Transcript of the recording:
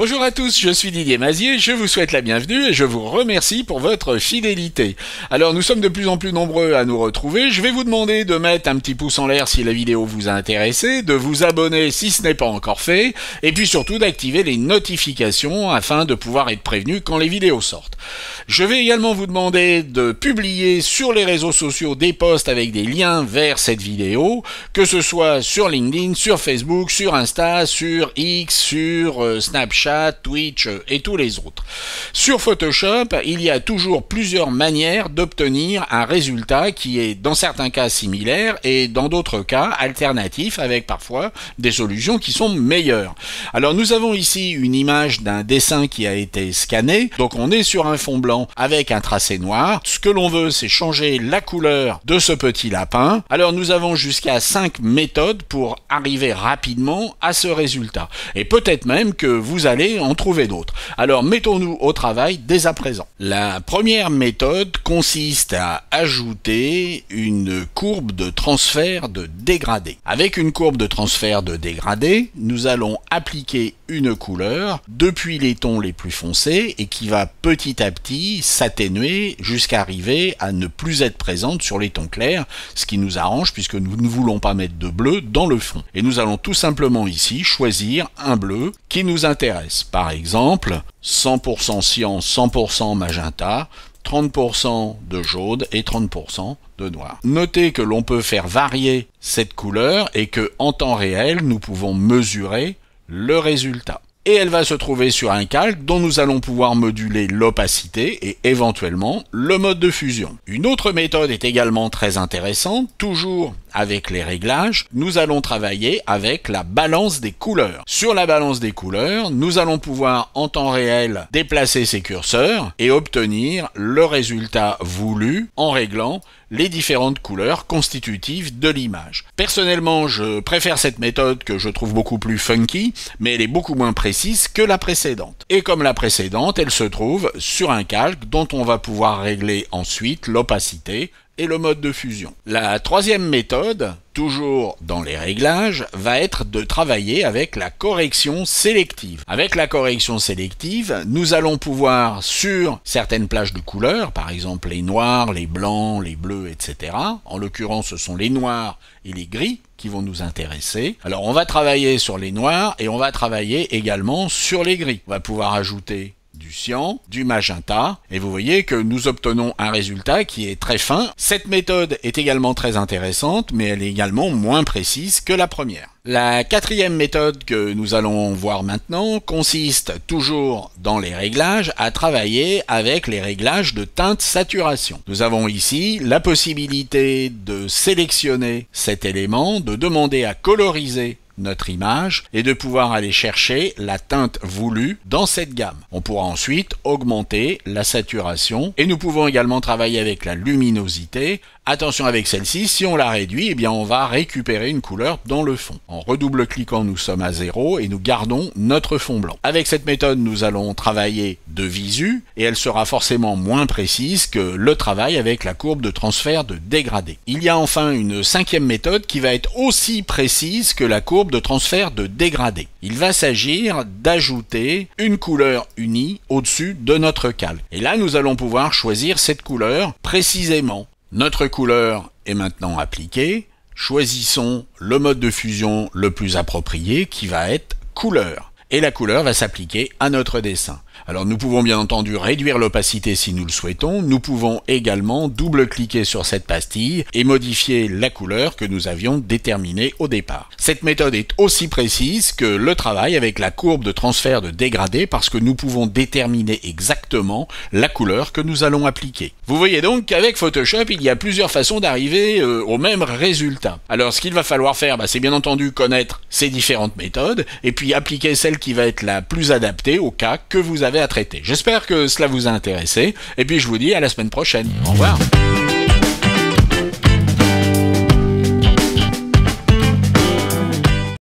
Bonjour à tous, je suis Didier Mazier, je vous souhaite la bienvenue et je vous remercie pour votre fidélité. Alors nous sommes de plus en plus nombreux à nous retrouver, je vais vous demander de mettre un petit pouce en l'air si la vidéo vous a intéressé, de vous abonner si ce n'est pas encore fait, et puis surtout d'activer les notifications afin de pouvoir être prévenu quand les vidéos sortent. Je vais également vous demander de publier sur les réseaux sociaux des posts avec des liens vers cette vidéo, que ce soit sur LinkedIn, sur Facebook, sur Insta, sur X, sur Snapchat, Twitch et tous les autres. Sur Photoshop, il y a toujours plusieurs manières d'obtenir un résultat qui est dans certains cas similaire et dans d'autres cas alternatif avec parfois des solutions qui sont meilleures. Alors nous avons ici une image d'un dessin qui a été scanné, donc on est sur un fond blanc avec un tracé noir. Ce que l'on veut, c'est changer la couleur de ce petit lapin. Alors nous avons jusqu'à 5 méthodes pour arriver rapidement à ce résultat. Et peut-être même que vous allez en trouver d'autres. Alors mettons-nous au travail dès à présent. La première méthode consiste à ajouter une courbe de transfert de dégradé. Avec une courbe de transfert de dégradé, nous allons appliquer une couleur depuis les tons les plus foncés et qui va petit à petit s'atténuer jusqu'à arriver à ne plus être présente sur les tons clairs, ce qui nous arrange puisque nous ne voulons pas mettre de bleu dans le fond. Et nous allons tout simplement ici choisir un bleu qui nous intéresse. Par exemple, 100% cyan, 100% magenta, 30% de jaune et 30% de noir. Notez que l'on peut faire varier cette couleur et que en temps réel, nous pouvons mesurer le résultat. Et elle va se trouver sur un calque dont nous allons pouvoir moduler l'opacité et éventuellement le mode de fusion. Une autre méthode est également très intéressante, toujours avec les réglages, nous allons travailler avec la balance des couleurs. Sur la balance des couleurs, nous allons pouvoir en temps réel déplacer ces curseurs et obtenir le résultat voulu en réglant les différentes couleurs constitutives de l'image. Personnellement, je préfère cette méthode que je trouve beaucoup plus funky, mais elle est beaucoup moins précise que la précédente. Et comme la précédente, elle se trouve sur un calque dont on va pouvoir régler ensuite l'opacité et le mode de fusion. La troisième méthode, toujours dans les réglages, va être de travailler avec la correction sélective. Avec la correction sélective, nous allons pouvoir, sur certaines plages de couleurs, par exemple les noirs, les blancs, les bleus, etc. En l'occurrence, ce sont les noirs et les gris qui vont nous intéresser. Alors on va travailler sur les noirs et on va travailler également sur les gris. On va pouvoir ajouter du cyan, du magenta, et vous voyez que nous obtenons un résultat qui est très fin. Cette méthode est également très intéressante, mais elle est également moins précise que la première. La quatrième méthode que nous allons voir maintenant consiste toujours dans les réglages à travailler avec les réglages de teinte saturation. Nous avons ici la possibilité de sélectionner cet élément, de demander à coloriser notre image et de pouvoir aller chercher la teinte voulue dans cette gamme. On pourra ensuite augmenter la saturation et nous pouvons également travailler avec la luminosité. Attention avec celle-ci, si on la réduit, eh bien on va récupérer une couleur dans le fond. En redouble-cliquant, nous sommes à 0 et nous gardons notre fond blanc. Avec cette méthode, nous allons travailler de visu et elle sera forcément moins précise que le travail avec la courbe de transfert de dégradé. Il y a enfin une cinquième méthode qui va être aussi précise que la courbe de transfert de dégradé. Il va s'agir d'ajouter une couleur unie au-dessus de notre calque. Et là, nous allons pouvoir choisir cette couleur précisément. Notre couleur est maintenant appliquée. Choisissons le mode de fusion le plus approprié qui va être couleur. Et la couleur va s'appliquer à notre dessin. Alors nous pouvons bien entendu réduire l'opacité si nous le souhaitons, nous pouvons également double-cliquer sur cette pastille et modifier la couleur que nous avions déterminée au départ. Cette méthode est aussi précise que le travail avec la courbe de transfert de dégradé parce que nous pouvons déterminer exactement la couleur que nous allons appliquer. Vous voyez donc qu'avec Photoshop, il y a plusieurs façons d'arriver au même résultat. Alors ce qu'il va falloir faire, c'est bien entendu connaître ces différentes méthodes et puis appliquer celle qui va être la plus adaptée au cas que vous avez à traiter. J'espère que cela vous a intéressé et puis je vous dis à la semaine prochaine. Au revoir.